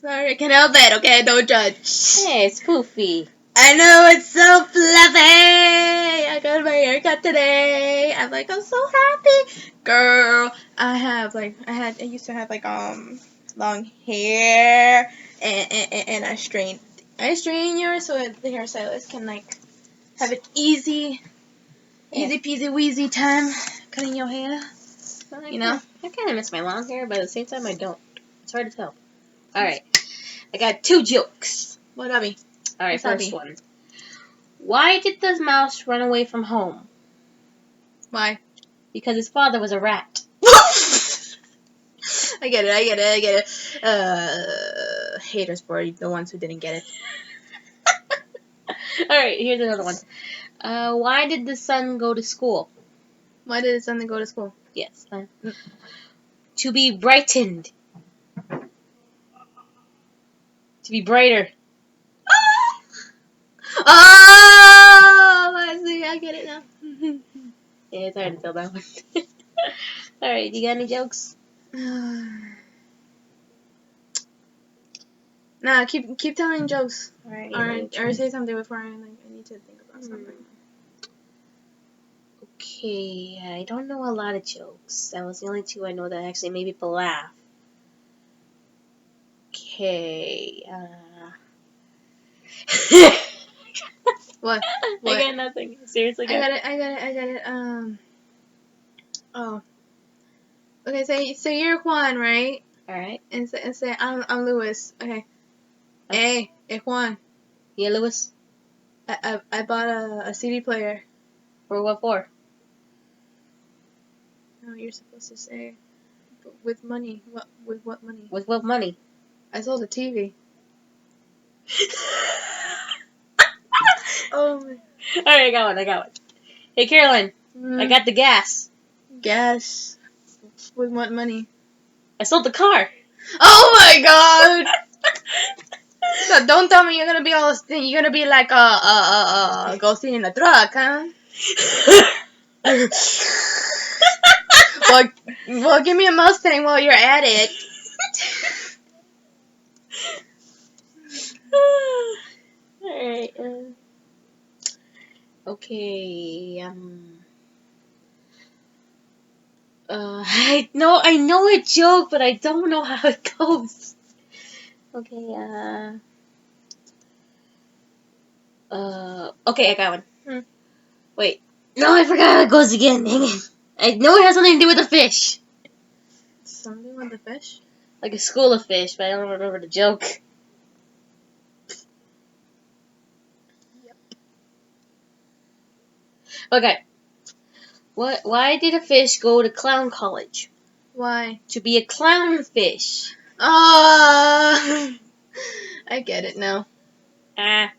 Sorry, I can't help it. Okay, don't judge. Hey, it's Poofy. I know, it's so fluffy. I got my haircut today. I'm like, I'm so happy, girl. I used to have like long hair, and I straightened yours so that the hairstylist can like have it easy peasy wheezy time cutting your hair. You know? I kind of miss my long hair, but at the same time, I don't. It's hard to tell. Alright. I got 2 jokes. What up, me? Alright, first one. Why did the mouse run away from home? Why? Because his father was a rat. I get it. Haters for the ones who didn't get it. Alright, here's another one. Why did the sun go to school? Why did the sun go to school? Yes. To be brightened. To be brighter. Oh, I see. I get it now. Yeah, it's hard to tell that one. Alright, you got any jokes? Nah, keep telling jokes. Alright. Or say something before I need to think about something. Okay, I don't know a lot of jokes. That was the only 2 I know that actually made people laugh. Okay, What? I got nothing. Seriously, I got it. Oh. Okay, so you're Juan, right? Alright. And say I'm Louis. Okay. Hey, Juan. Yeah, Louis? I bought a CD player. For what for? No, you're supposed to say with money. With what money? With what money? I sold a TV. Oh my. Alright, I got one. Hey, Caroline, I got the gas. Gas. With what money? I sold the car. Oh my god! So don't tell me you're gonna be like ghosting in the truck, huh? well, give me a Mustang while you're at it. Alright, okay, I know a joke, but I don't know how it goes. Okay, okay, I got one. Wait. No, I forgot how it goes again. Dang it. I know it has something to do with a fish. Something with the fish? Like a school of fish, but I don't remember the joke. Yep. Okay. Why did a fish go to clown college? Why? To be a clown fish. I get it now. I'm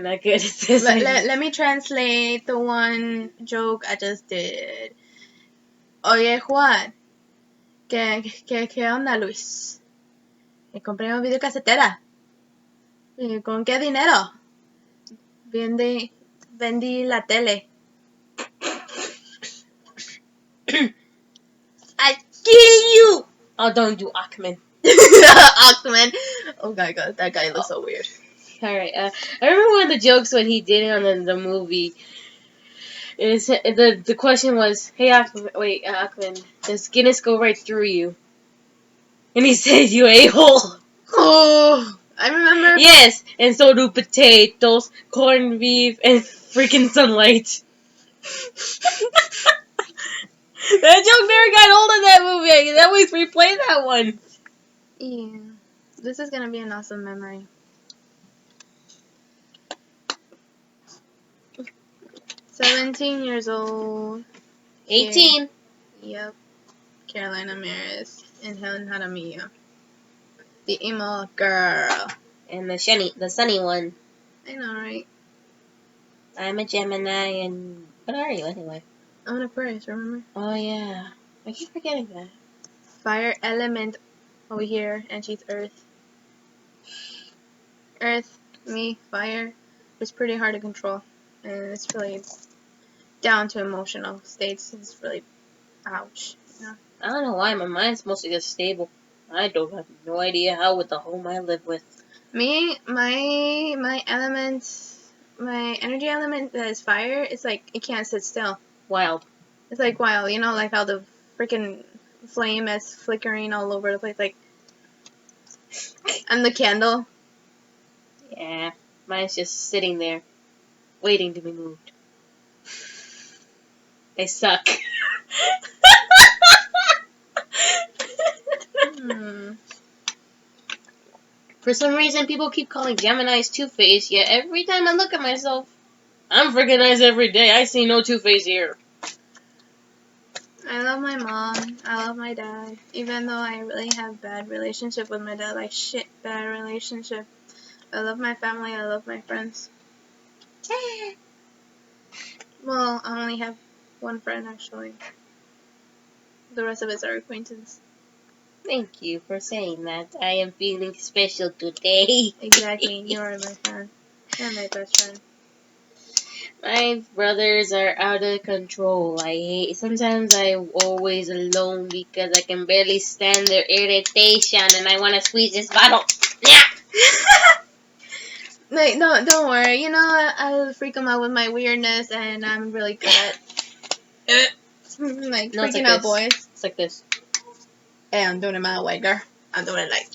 not good at this. Let me translate the one joke I just did. Oye, Juan. ¿Qué onda, Luis? Me compré una videocasetera. ¿Con qué dinero? Vendí la tele. I kill you! Oh, don't do Aquaman. Aquaman. Oh my god, that guy looks so weird. Alright, I remember one of the jokes when he did it on the movie. The question was, hey Aquaman, does Guinness go right through you? And he said, you a-hole. Oh, I remember. Yes, and so do potatoes, corned beef, and freaking sunlight. That joke never got old in that movie. I can always replay that one. Yeah, this is gonna be an awesome memory. 17 years old. 18. Yep. Carolina Maris and Helen Jaramillo. The emo girl. And the sunny one. I know, right? I'm a Gemini, and what are you anyway? I'm an Aquarius, remember? Oh yeah, I keep forgetting that. Fire element over here, and she's Earth. Earth, me, fire. It's pretty hard to control, and it's really down to emotional states. It's really ouch, you know. I don't know why my mind's mostly just stable. I don't have no idea how with the home I live with. Me, my elements, my energy element that is fire, it's like it can't sit still. Wild. It's like wild, you know, like how the freaking flame is flickering all over the place. Like I'm the candle. Yeah, mine's just sitting there, waiting to be moved. They suck. Hmm. For some reason, people keep calling Geminis Two-Faced, yet every time I look at myself, I'm freaking nice every day. I see no Two-Face here. I love my mom. I love my dad. Even though I really have bad relationship with my dad, like shit bad relationship. I love my family. I love my friends. Well, I only have one friend actually. The rest of us are acquaintance. Thank you for saying that. I am feeling special today. Exactly. You are my friend. You're my best friend. My brothers are out of control. I hate. Sometimes I'm always alone because I can barely stand their irritation, and I want to squeeze this bottle. Yeah. Like, no, don't worry. You know, I'll freak them out with my weirdness, and I'm really good at like No, it's freaking like out this. boys. It's like this. Hey, I'm doing it my way, girl. I'm doing it like.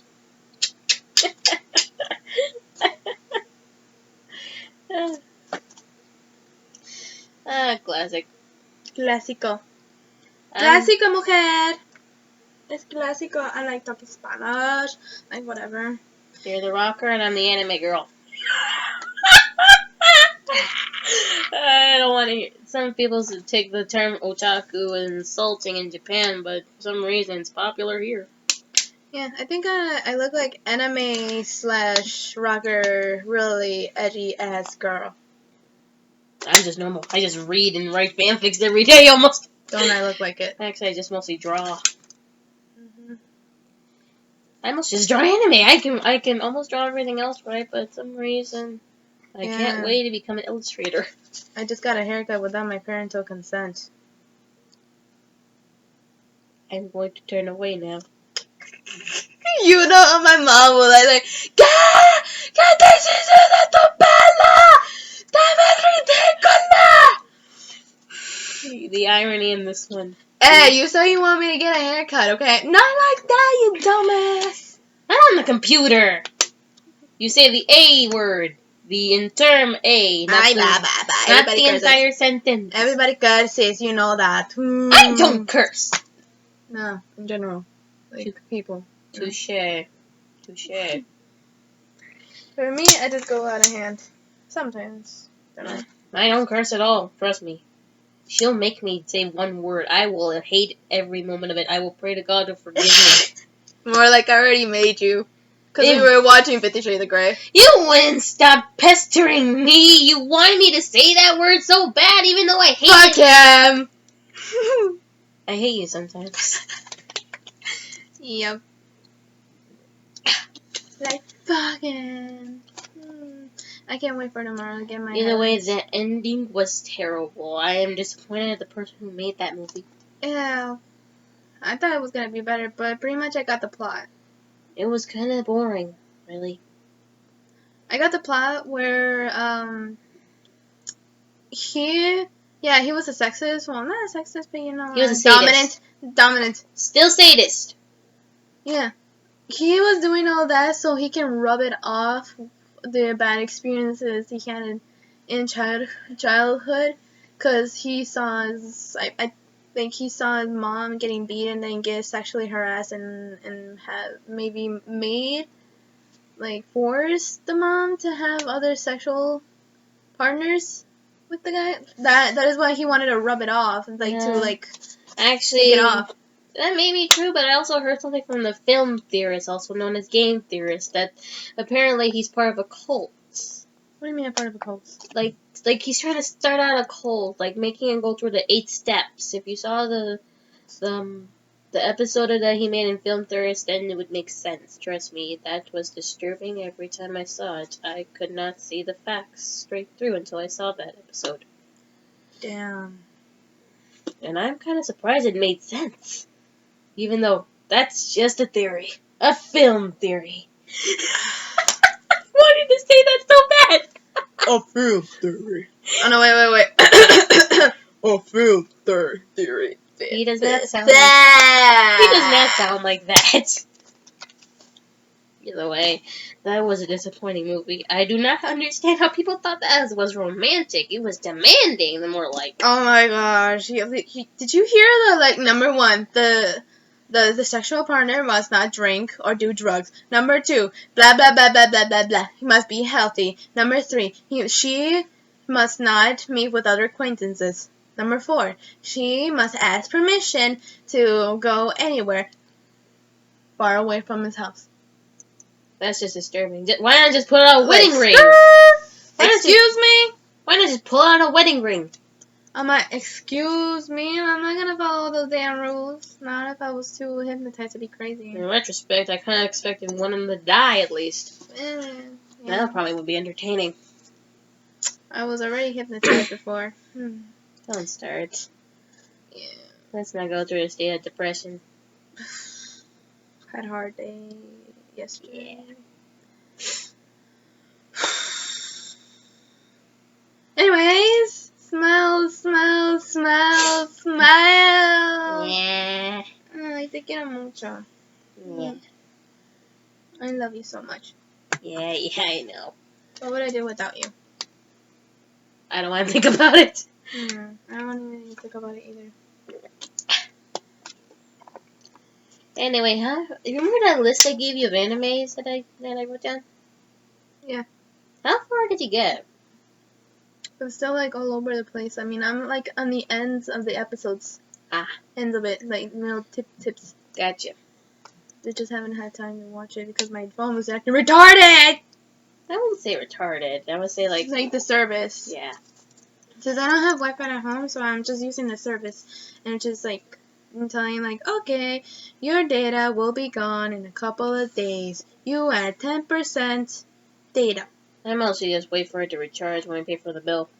Classic. Clásico. Clásico, mujer. It's clásico. I like talking Spanish. Like, whatever. You're the rocker, and I'm the anime girl. I don't want to hear. Some people take the term otaku as insulting in Japan, but for some reason it's popular here. Yeah, I think I look like anime / rocker, really edgy ass girl. I'm just normal. I just read and write fanfics every day almost. Don't I look like it? Actually, I just mostly draw. Mm-hmm. I almost just draw anime. I can almost draw everything else right, but for some reason I can't Yeah. wait to become an illustrator. I just got a haircut without my parental consent. I'm going to turn away now. You know, my mom was like, ¿Qué? ¿Qué te hiciste de tu pelo? ¡Te ves ridícula! The irony in this one. Hey, you said you want me to get a haircut, okay? Not like that, you dumbass. Not on the computer. You say the A word. The term A. Not the entire sentence. Everybody curses, you know that. I don't curse. No, in general. Like, people. Touche. Touche. For me, I just go out of hand. Sometimes. Don't know. I don't curse at all. Trust me. She'll make me say one word. I will hate every moment of it. I will pray to God to forgive me. More like I already made you. Because we were watching 50 Shades of Grey. You wouldn't stop pestering me. You wanted me to say that word so bad, even though I hate it. Fuck him! I hate you sometimes. Yep. Like, fucking. I can't wait for tomorrow to get my Either way, headlights. the ending was terrible. I am disappointed at the person who made that movie. Yeah. I thought it was going to be better, but pretty much I got the plot. It was kind of boring, really. I got the plot where, he was a sexist. Well, not a sexist, but you know, He was a sadist. Dominant. Still sadist. Yeah. He was doing all that so he can rub it off the bad experiences he had in childhood, because he saw I think he saw his mom getting beat and then get sexually harassed and have maybe made, like, forced the mom to have other sexual partners with the guy. That is why he wanted to rub it off, and like, to like actually take it off. That may be true, but I also heard something from the film theorist, also known as game theorist, that apparently he's part of a cult. What do you mean a part of a cult? Like he's trying to start out a cult, like making him go through the 8 steps. If you saw the episode that he made in Film Theorist, then it would make sense. Trust me, that was disturbing every time I saw it. I could not see the facts straight through until I saw that episode. Damn. And I'm kind of surprised it made sense. Even though that's just a theory. A film theory. Why did you say that so bad? A film theory. Oh no, wait. A film theory. He does not sound like he does not sound like that. Either way, that was a disappointing movie. I do not understand how people thought that was romantic. It was demanding. The more like, Oh my gosh. Did you hear the, like, number one, the sexual partner must not drink or do drugs. Number 2, blah, blah, blah, blah, blah, blah, blah. He must be healthy. Number 3, she must not meet with other acquaintances. Number 4, she must ask permission to go anywhere far away from his house. that's just disturbing. Why not just pull out a wedding ring? Excuse me? Why not just pull out a wedding ring? I'm like, excuse me, I'm not gonna follow those damn rules. Not if I was too hypnotized to be crazy. In retrospect, I kind of expected one of them to die at least. Yeah. That probably would be entertaining. I was already hypnotized before. Don't start. Yeah. Let's not go through a state of depression. Had a hard day yesterday. Anyways, smile. Yeah. Ay, te quiero mucho. Yeah. I love you so much. Yeah, I know. What would I do without you? I don't want to think about it. I don't want to even think about it either. Anyway, you remember that list I gave you of animes that I wrote down? Yeah. How far did you get? I'm still, like, all over the place. I mean, I'm, like, on the ends of the episodes. Ends of it. Like, little tips. Gotcha. I just haven't had time to watch it because my phone was acting retarded! I wouldn't say retarded. I would say, like the service. Yeah. Because I don't have Wi-Fi at home, so I'm just using the service. And it's just, like, I'm telling you, like, okay, your data will be gone in a couple of days. You had 10% data. I mostly just wait for it to recharge when I pay for the bill.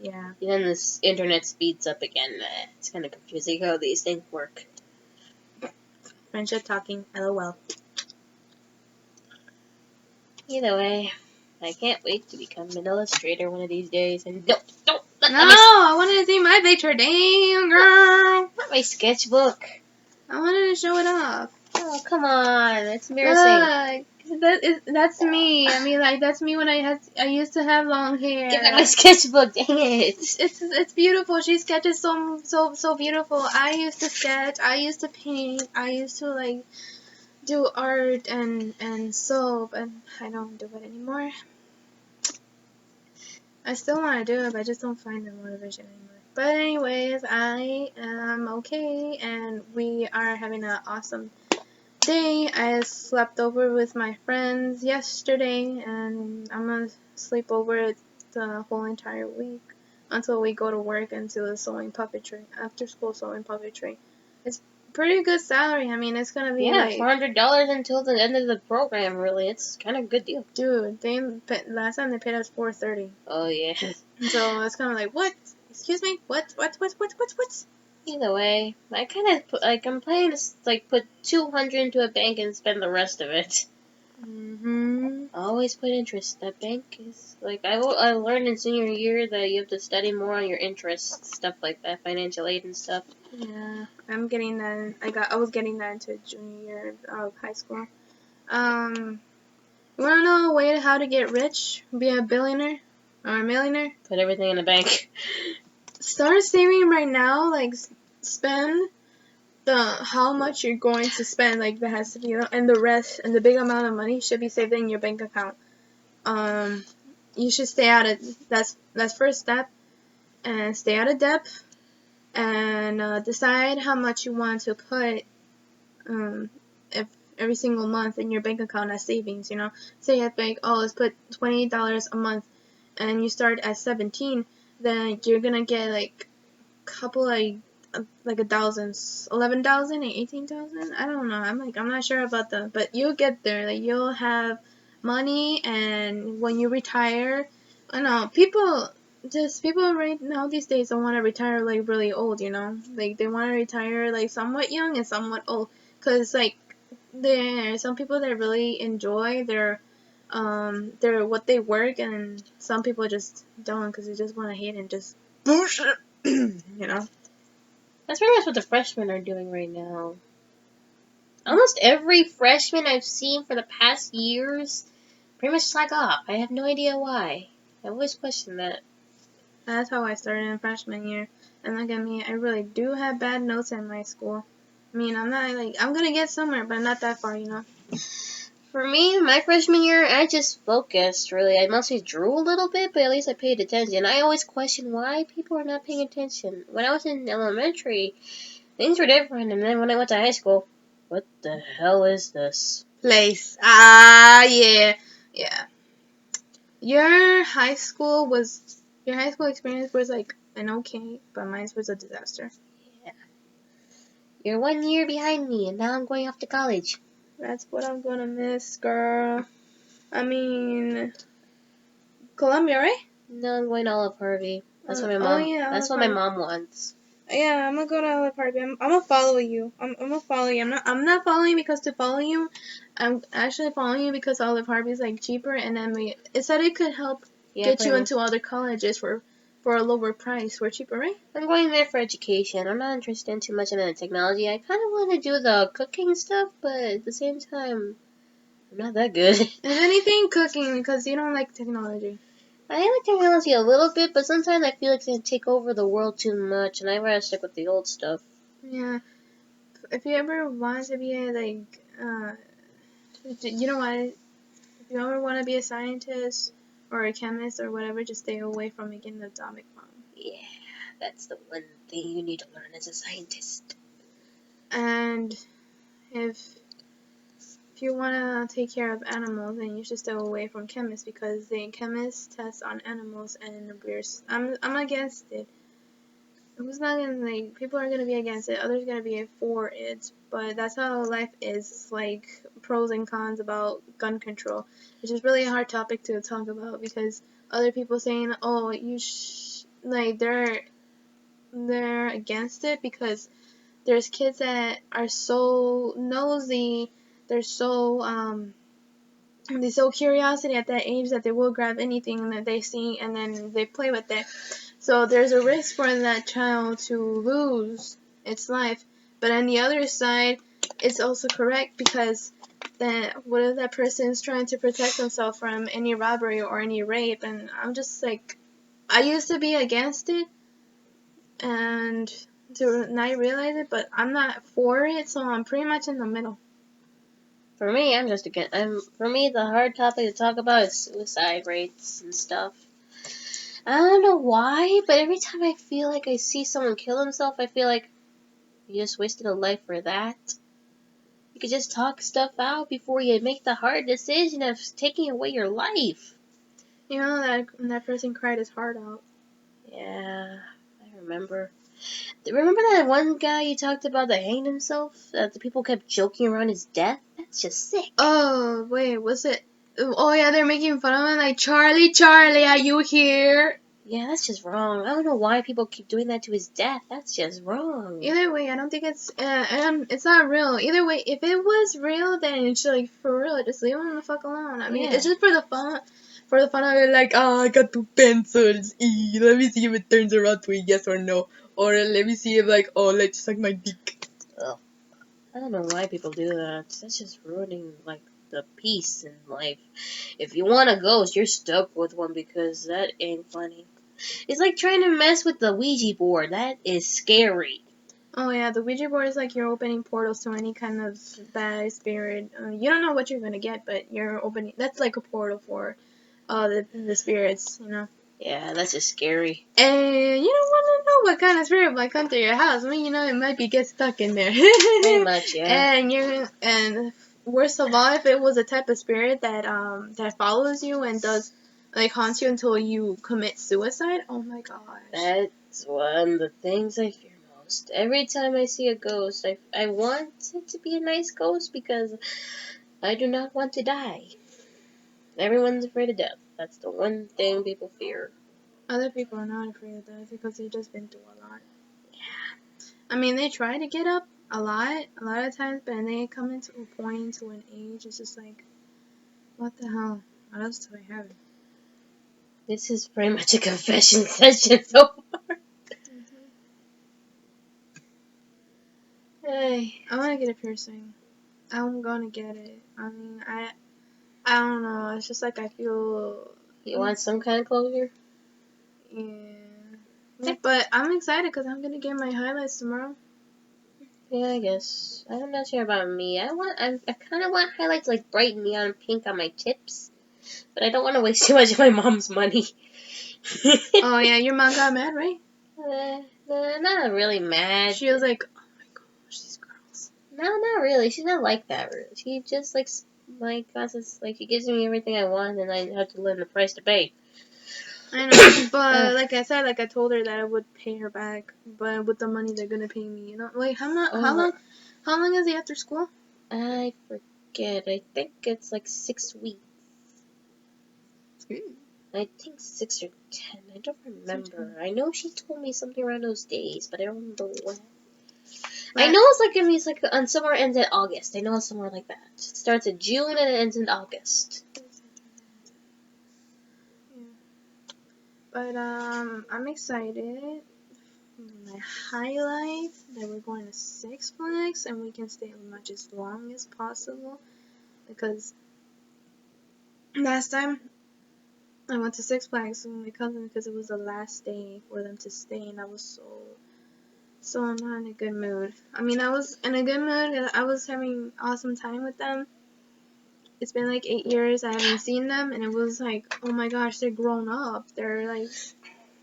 Yeah. And then this internet speeds up again. It's kind of confusing how these things work. Friendship talking, LOL. Either way, I can't wait to become an illustrator one of these days. And don't. No, I wanted to see my picture. Damn, girl. Not my sketchbook. I wanted to show it off. Oh, come on. It's embarrassing. That's me. I mean, like, that's me when I used to have long hair. Give me my sketchbook, dang it. It's beautiful. She sketches so beautiful. I used to sketch. I used to paint. I used to, like, do art and soap, and I don't do it anymore. I still want to do it, but I just don't find the motivation anymore. But anyways, I am okay, and we are having an awesome day. I slept over with my friends yesterday, and I'm gonna sleep over the whole entire week until we go to work and do the sewing puppetry, after school sewing puppetry. It's pretty good salary. I mean, it's gonna be like $400 until the end of the program. Really, it's kind of a good deal. Dude, last time they paid us $430. Oh yeah. So it's kind of like, what? Excuse me? What? Either way, I kind of I'm planning to like put $200 into a bank and spend the rest of it. Always put interest. That bank is like I learned in senior year that you have to study more on your interests, stuff like that, financial aid and stuff. Yeah, I'm getting that. I was getting that into junior year of high school. You wanna know a way how to get rich, be a billionaire or a millionaire? Put everything in the bank. Start saving right now. Like, spend how much you're going to spend, like, that has to be, and the rest, and the big amount of money should be saved in your bank account. You should stay out of, that's first step, and stay out of debt, and decide how much you want to put, if every single month in your bank account as savings, you know. Say at bank, let's put $20 a month, and you start at 17, then you're gonna get, like, a couple, like a thousands, 11,000 and 18,000. I don't know. I'm not sure about that, but you'll get there. Like, you'll have money, and when you retire, I know people just people right now these days don't want to retire like really old, you know? Like they want to retire like somewhat young and somewhat old. Cause like there are some people that really enjoy their what they work, and some people just don't because they just want to hate and just bullshit, you know? That's pretty much what the freshmen are doing right now. Almost every freshman I've seen for the past years pretty much slack off. I have no idea why. I always question that. That's how I started in freshman year. And look at me, I really do have bad notes in my school. I mean, I'm not like I'm gonna get somewhere, but not that far, you know. For me, my freshman year, I just focused, really. I mostly drew a little bit, but at least I paid attention. I always question why people are not paying attention. When I was in elementary, things were different, and then when I went to high school, what the hell is this? Place. Ah, yeah, yeah. Your high school experience was like an okay, but mine was a disaster. Yeah. You're 1 year behind me, and now I'm going off to college. That's what I'm gonna miss, girl. I mean, Columbia, right? No, I'm going to Olive Harvey. That's what my Oh mom. yeah, That's what my mom wants. Yeah, I'm gonna go to Olive Harvey. I'm gonna follow you. I'm gonna follow you. I'm not following you because to follow you. I'm actually following you because Olive Harvey is like cheaper, and then it said it could help get you into other colleges for a lower price, for cheaper, right? I'm going there for education. I'm not interested in too much in the technology. I kind of want to do the cooking stuff, but at the same time, I'm not that good. If anything, cooking because you don't like technology. I like technology a little bit, but sometimes I feel like it's gonna take over the world too much, and I'd rather stick with the old stuff. Yeah. If you ever want to be a you know what? If you ever want to be a scientist or a chemist or whatever, just stay away from making an atomic bomb. Yeah, that's the one thing you need to learn as a scientist. And if you want to take care of animals, then you should stay away from chemists because the chemists test on animals, and I'm against it. Who's not gonna like? People are gonna be against it. Others are gonna be for it. But that's how life is. Like pros and cons about gun control, which is really a hard topic to talk about because other people saying, "Oh, like they're against it because there's kids that are so nosy. They're so they show curiosity at that age that they will grab anything that they see and then they play with it. So there's a risk for that child to lose its life. But on the other side, it's also correct because then what if that person is trying to protect themselves from any robbery or any rape? And I'm just like, I used to be against it and to not realize it, but I'm not for it, so I'm pretty much in the middle. For me, I'm just again. For me, the hard topic to talk about is suicide rates and stuff. I don't know why, but every time I feel like I see someone kill himself, I feel like you just wasted a life for that. You could just talk stuff out before you make the hard decision of taking away your life. You know that person cried his heart out. Yeah, I remember. Remember that one guy you talked about that hanged himself? That the people kept joking around his death? That's just sick. Oh, wait, was it? Oh, yeah, they're making fun of him, like, Charlie, Charlie, are you here? Yeah, that's just wrong. I don't know why people keep doing that to his death. That's just wrong. Either way, I don't think it's not real. Either way, if it was real, then it's like, for real, just leave him the fuck alone. I mean, it's just for the fun of it, like, oh, I got 2 pencils, let me see if it turns around to a yes or no. Or let me see if, like, oh, let's suck my dick. Ugh. I don't know why people do that. That's just ruining, like, the peace in life. If you want a ghost, you're stuck with one because that ain't funny. It's like trying to mess with the Ouija board. That is scary. Oh yeah, the Ouija board is like you're opening portals to any kind of bad spirit. You don't know what you're gonna get, but you're opening. That's like a portal for the spirits, you know. Yeah, that's just scary. And you don't want to know what kind of spirit might come to your house. I mean, you know, it might be get stuck in there. Pretty much, yeah. And worst of all, if it was a type of spirit that follows you and does like haunts you until you commit suicide. Oh my gosh. That's one of the things I fear most. Every time I see a ghost, I want it to be a nice ghost because I do not want to die. Everyone's afraid of death. That's the one thing people fear. Other people are not afraid of death because they've just been through a lot. I mean, they try to get up a lot of times, but then they come into a point, to an age, it's just like, what the hell? What else do I have? This is pretty much a confession session so far. Hey. I want to get a piercing. I'm gonna get it. I mean, I don't know. It's just like I feel. You want some kind of closure? Yeah. But I'm excited because I'm gonna get my highlights tomorrow. Yeah, I guess. I'm not sure about me. I kind of want highlights like bright neon pink on my tips, but I don't want to waste too much of my mom's money. Oh yeah, your mom got mad, right? Not really mad. She was like, "Oh my gosh, these girls." No, not really. She's not like that. She just like she gives me everything I want, and I have to learn the price to pay. I know, but like I said, like I told her that I would pay her back, but with the money they're gonna pay me, you know. Like how long is he after school? I forget. I think it's like 6 weeks. I think 6 or 10. I don't remember. I know she told me something around those days, but I don't know when. I know it's like gonna be like on somewhere ends in August. I know it's somewhere like that. It starts in June and it ends in August. But I'm excited. My highlight that we're going to Six Flags and we can stay as long as possible, because last time I went to Six Flags with my cousin because it was the last day for them to stay, and I was so not in a good mood. I mean, I was in a good mood and I was having awesome time with them. It's been like 8 years I haven't seen them, and it was like, oh my gosh, they're grown up. They're like...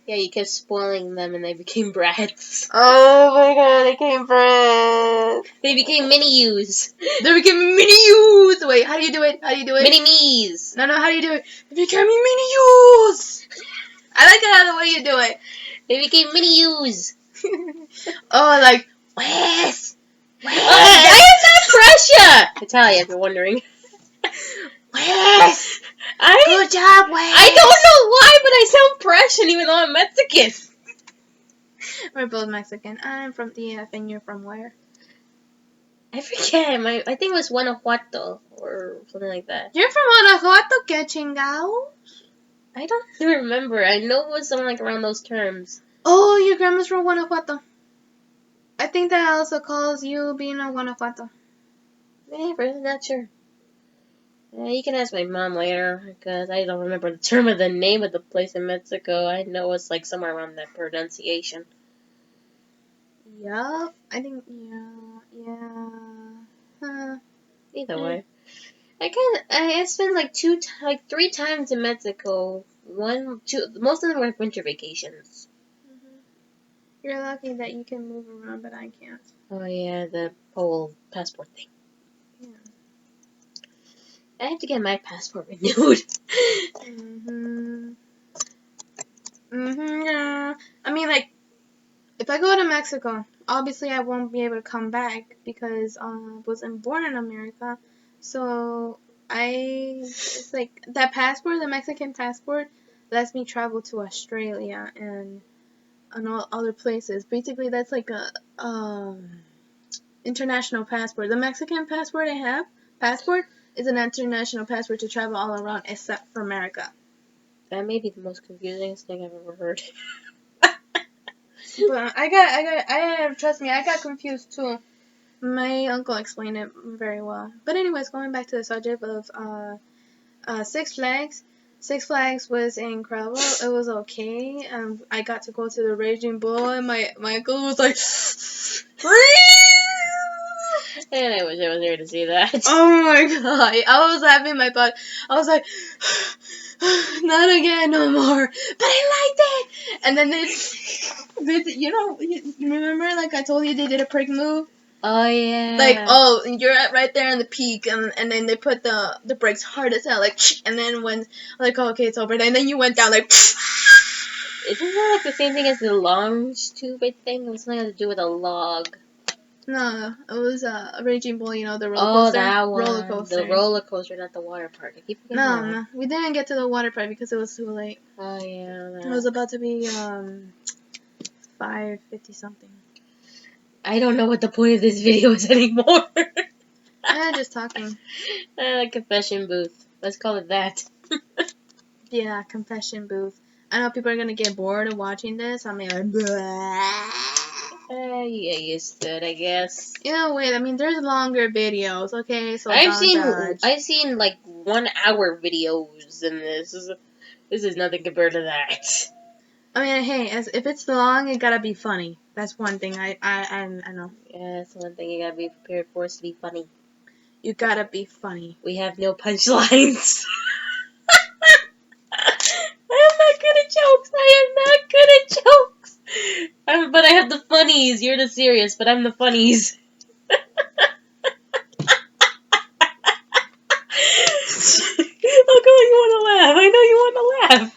Yeah, you kept spoiling them and they became brats. Oh my god, they became brats. They became mini-yous. They became mini-yous. Wait, how do you do it? Mini-me's. No, how do you do it? They became mini-yous. I like it how the way you do it. They became mini-yous. Oh, like, Wes. I am not Prussia. Italia, if you're wondering. Wes. Good job, Wes. I don't know why, but I sound Prussian even though I'm Mexican. We're both Mexican. I'm from DF, and you're from where? I forget. I think it was Guanajuato or something like that. You're from Guanajuato, que chingao? I don't remember. I know it was something like around those terms. Oh, your grandma's from Guanajuato. I think that also calls you being a Guanajuato. Yeah, really not sure. You can ask my mom later, because I don't remember the term of the name of the place in Mexico. I know it's like somewhere around that pronunciation. Yup. I think, yeah. Either way. I spent like 3 times in Mexico. Most of them were winter vacations. You're lucky that you can move around, but I can't. Oh yeah, the whole passport thing. Yeah. I have to get my passport renewed. Yeah. I mean, like, if I go to Mexico, obviously I won't be able to come back because I wasn't born in America. So it's like that passport, the Mexican passport, lets me travel to Australia and all other places. Basically, that's like a international passport. The Mexican passport I have, is an international passport to travel all around except for America. That may be the most confusing thing I've ever heard. But trust me, I got confused too. My uncle explained it very well. But anyways, going back to the subject of Six Flags. Six Flags was incredible. It was okay. I got to go to the Raging Bull, and my uncle was like, and I wish I was there to see that. oh my god. I was having my thought. I was like, not again, no more. But I liked it. And then you remember, like I told you, they did a prick move? Oh yeah. Like, you're right there in the peak, and then they put the brakes hard as hell, like, and then when, like, okay, it's over, and then you went down, like, isn't that like the same thing as the launch tube, I think? It was something to do with a log. No, it was Raging Bull. You know, the roller Oh, coaster. that Roller one. coaster. The roller coaster, not the water park. I keep forgetting No, that. no, we didn't get to the water park because it was too late. Oh, yeah. It was about to be 5:50 something. I don't know what the point of this video is anymore. Just talking. Confession booth. Let's call it that. Yeah, confession booth. I know people are gonna get bored of watching this. I'm like, Yeah, used to it, I guess. you know, wait. I mean, there's longer videos, okay? So I've don't judge. seen like 1 hour videos, and this is nothing compared to that. I mean, hey, if it's long, it gotta be funny. That's one thing I know. Yeah, that's one thing you gotta be prepared for, is to be funny. You gotta be funny. We have no punchlines. I am not good at jokes. I am not good at jokes. But I have the funnies. You're the serious, but I'm the funnies. Oh, come on, you want to laugh. I know you want to laugh.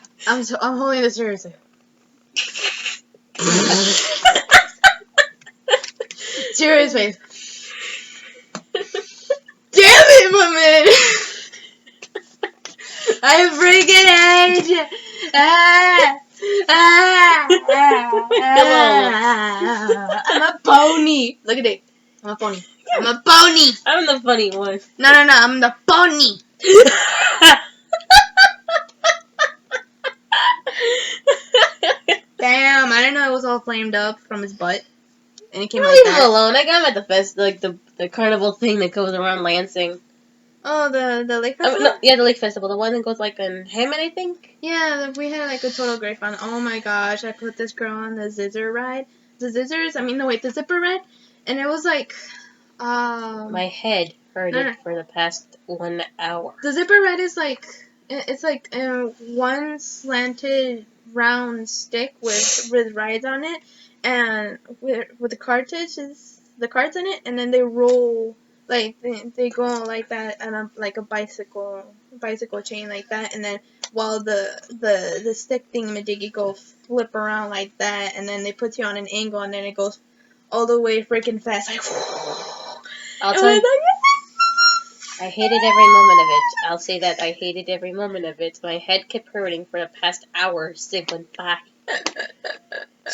I'm holding this seriously. Serious face. Damn it, woman! I'm freaking age. I'm a pony. Look at it. I'm a pony. I'm a pony. I'm the funny one. No, I'm the pony. Damn, I didn't know it was all flamed up from his butt. And it came like Leave that. him alone. I got him at the the carnival thing that goes around Lansing. Oh, the lake festival? No, yeah, the lake festival. The one that goes like in Hammond, I think. Yeah, we had like a total great fun. Oh my gosh, I put this girl on the zipper ride. The zipper ride. And it was like, My head hurted for the past 1 hour. The zipper ride is like, it's like one slanted round stick with rides on it, and with the carts in it, and then they roll, like they go like that, and like a bicycle chain like that, and then while the stick thingamajiggy go flip around like that, and then they put you on an angle, and then it goes all the way freaking fast, like. I'll tell you. I hated every moment of it. I'll say that I hated every moment of it. My head kept hurting for the past hour as it went by.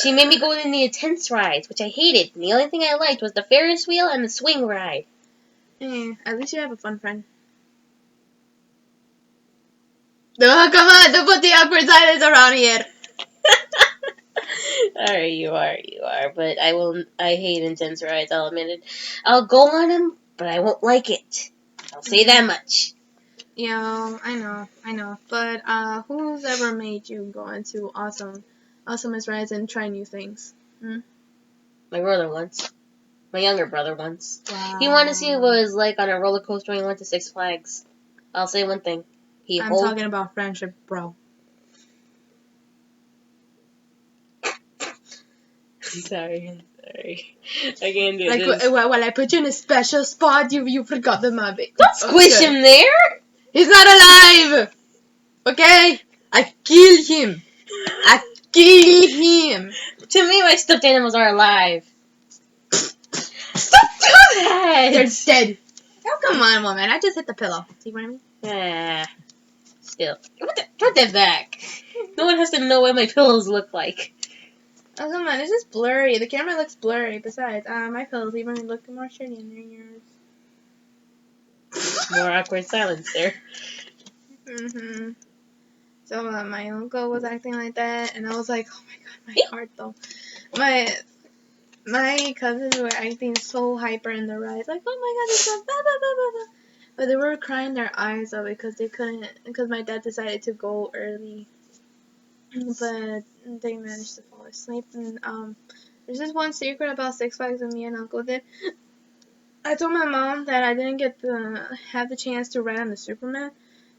She made me go in the intense rides, which I hated. And the only thing I liked was the Ferris wheel and the swing ride. At least you have a fun friend. Oh, come on, don't put the awkward silence around here. Alright, you are. But I hate intense rides, I'll admit it. I'll go on them, but I won't like it. I'll say that much. Yeah, I know. But who's ever made you go into awesomest rides and try new things? My brother once. My younger brother once. Wow. He wanted to see what it was like on a roller coaster when he went to Six Flags. I'll say one thing. I'm talking about friendship, bro. Sorry. I can't do like, this. Well, I put you in a special spot. You forgot the Muppet. Don't squish him there! He's not alive! Okay? I killed him. To me, my stuffed animals are alive. Stop doing that! They're dead. Oh, come on, woman. I just hit the pillow. See what I mean? Still. Put that back. No one has to know what my pillows look like. Oh, come on. It's just blurry. The camera looks blurry. Besides, my pillows even look more shiny than yours. More awkward silence there. So, my uncle was acting like that, and I was like, oh my god, my heart, though. My cousins were acting so hyper in the rides, like, oh my god, it's so blah, blah, blah, blah, blah. But they were crying their eyes out because because my dad decided to go early. But they managed to fall asleep. And there's just one secret about Six Flags that me and Uncle did. I told my mom that I didn't have the chance to ride on the Superman.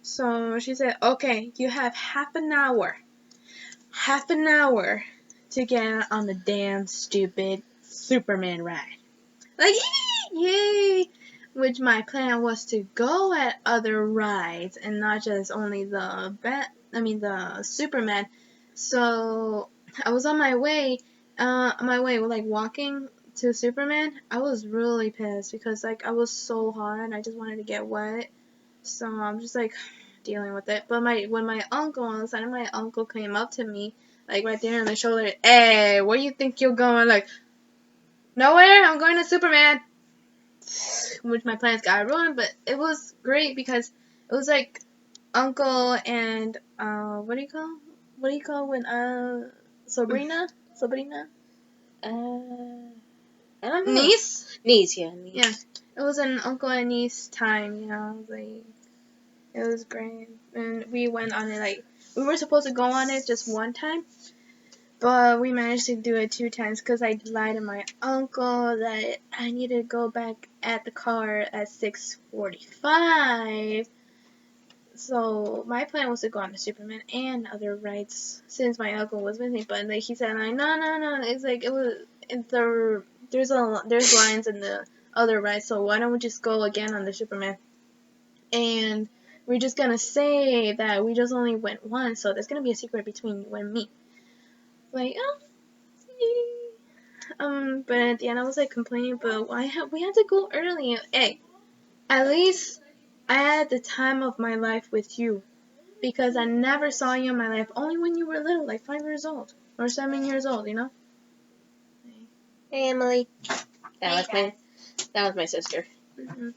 So she said, okay, you have half an hour to get on the damn stupid Superman ride. Like, yay! Which my plan was to go at other rides and not just only the Superman. So I was on my way, like walking to Superman, I was really pissed because like I was so hot and I just wanted to get wet. So I'm just like dealing with it. But when my uncle, all of a sudden my uncle came up to me, like right there on the shoulder, hey, where you think you're going? Like, nowhere, I'm going to Superman. Which my plans got ruined, but it was great because it was like uncle and what do you call when Sabrina? I don't know. Niece? Niece, yeah. Niece. Yeah. It was an uncle and niece time, you know, like it was great. And we went on it like we were supposed to go on it just one time, but we managed to do it 2 times because I lied to my uncle that I needed to go back at the car at 6:45. So my plan was to go on the Superman and other rides since my uncle was with me, but like he said like no, it's like there's lines in the other rides, so why don't we just go again on the Superman? And we're just gonna say that we just only went once, so there's gonna be a secret between you and me. Like, oh, but at the end I was like complaining, but we had to go early. Hey, at least I had the time of my life with you because I never saw you in my life. Only when you were little, like 5 years old or 7 years old, you know. Hey, Emily. That was my sister. Mm-hmm.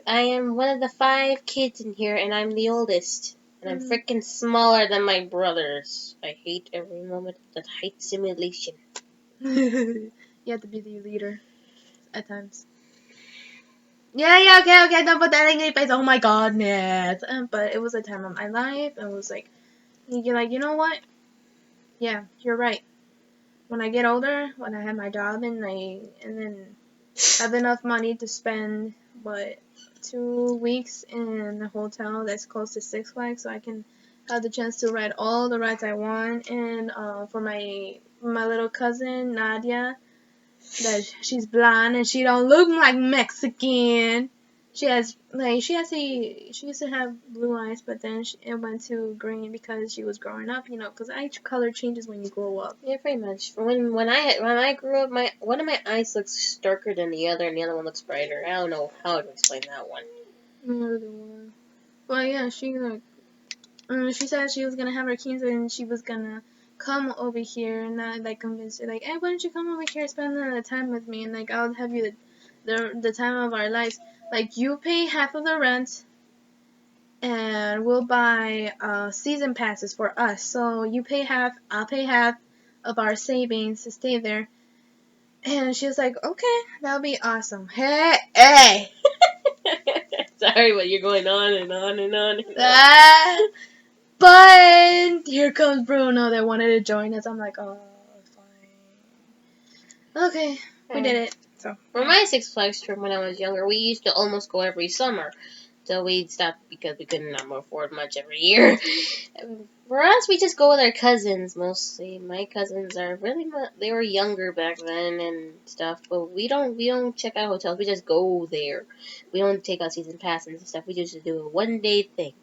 I am one of the 5 kids in here, and I'm the oldest. And I'm freaking smaller than my brothers. I hate every moment of that height simulation. You have to be the leader at times. Yeah, okay, don't put that in your face. Oh my godness. But it was a time of my life. It was like, you're like, you know what? Yeah, you're right. When I get older, when I have my job and then have enough money to spend 2 weeks in a hotel that's close to Six Flags, so I can have the chance to ride all the rides I want. And for my little cousin Nadia, that she's blonde and she don't look like Mexican. She used to have blue eyes, but then it went to green because she was growing up, you know, because eye color changes when you grow up. Yeah, pretty much. When I grew up, one of my eyes looks darker than the other, and the other one looks brighter. I don't know how to explain that one. Neither do I. Well, yeah, she said she was gonna have her keys and she was gonna come over here, and I like convinced her like, hey, why don't you come over here, spend the time with me, and like I'll have you the time of our lives. Like you pay half of the rent, and we'll buy season passes for us. So you pay half, I'll pay half of our savings to stay there. And she was like, okay, that'll be awesome. Hey. Sorry, but you're going on and on and on. And on. But here comes Bruno that wanted to join us. I'm like, oh, fine. Okay, we did it. So for my Six Flags trip when I was younger, we used to almost go every summer. So we stopped because we couldn't afford much every year. For us, we just go with our cousins mostly. My cousins are they were younger back then and stuff, but we don't check out hotels. We just go there. We don't take out season passes and stuff. We just do a 1-day thing.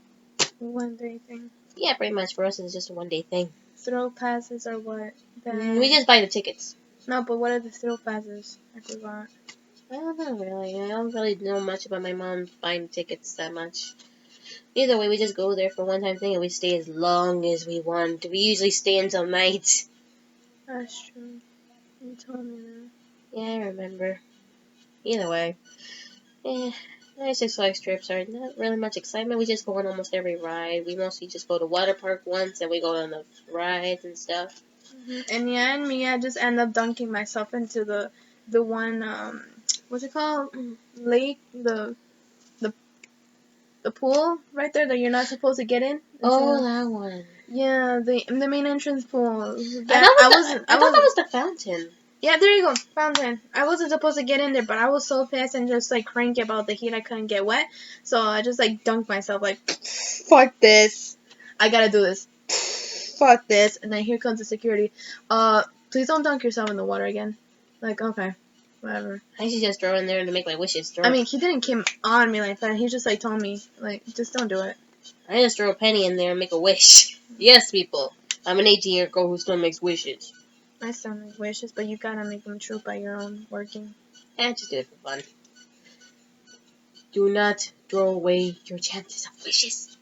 1-day thing. Yeah, pretty much for us it's just a 1-day thing. Thrill passes or what? We just buy the tickets. No, but what are the thrill passes? I forgot. I don't know really. I don't really know much about my mom buying tickets that much. Either way, we just go there for one-time thing and we stay as long as we want. We usually stay until night. That's true. You told me that. Yeah, I remember. Either way. My Six Flags trips are not really much excitement. We just go on almost every ride. We mostly just go to water park once and we go on the rides and stuff. Mm-hmm. And yeah, and me, I just end up dunking myself into the one, what's it called? Lake, the pool right there that you're not supposed to get in. Oh, that one. Yeah, the main entrance pool. I thought that was the fountain. Yeah, there you go, fountain. I wasn't supposed to get in there, but I was so pissed and just like cranky about the heat I couldn't get wet. So I just like dunked myself like, fuck this. I gotta do this. Fuck this. And then here comes the security. Please don't dunk yourself in the water again. Like, okay. Whatever. I should just throw in there to make my wishes. I mean, he didn't come on me like that. He just like told me, like, just don't do it. I just throw a penny in there and make a wish. Yes, people. I'm an 18-year-old girl who still makes wishes. I sound like wishes, but you gotta make them true by your own working. And just do it for fun. Do not throw away your chances of wishes.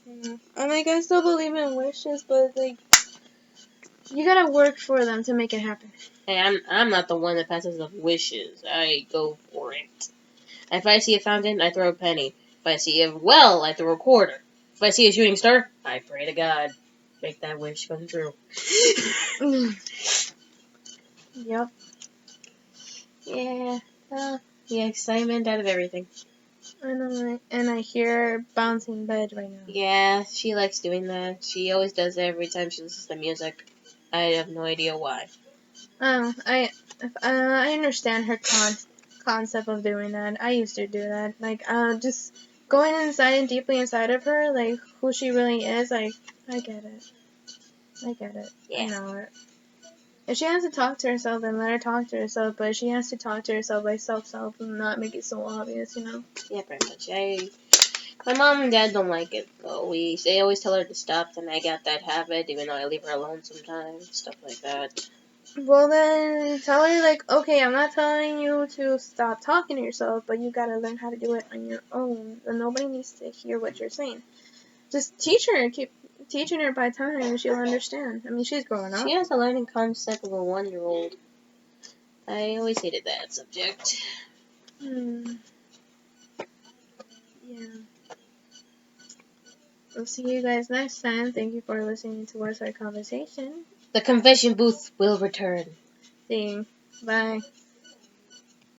Yeah. And like I still believe in wishes, but like you gotta work for them to make it happen. Hey, I'm not the one that passes up wishes. I go for it. If I see a fountain, I throw a penny. If I see a well, I throw a quarter. If I see a shooting star, I pray to God. Make that wish come true. Yep. Yeah. The excitement out of everything. I know, right? And I hear bouncing bed right now. Yeah, she likes doing that. She always does it every time she listens to music. I have no idea why. I understand her concept of doing that. I used to do that. Like just going inside and deeply inside of her, like who she really is. Like I get it. I get it. Yeah. I know it. If she has to talk to herself, then let her talk to herself. But she has to talk to herself by self and not make it so obvious, you know. Yeah, pretty much. My mom and dad don't like it, though. They always tell her to stop, and I got that habit, even though I leave her alone sometimes, stuff like that. Well then, tell her like, okay, I'm not telling you to stop talking to yourself, but you gotta learn how to do it on your own. And nobody needs to hear what you're saying. Just teach her. Keep teaching her by time, and she'll understand. I mean, she's growing up. She has a learning concept of a 1-year-old. I always hated that subject. Yeah. We'll see you guys next time. Thank you for listening towards our conversation. The confession booth will return. See you. Bye.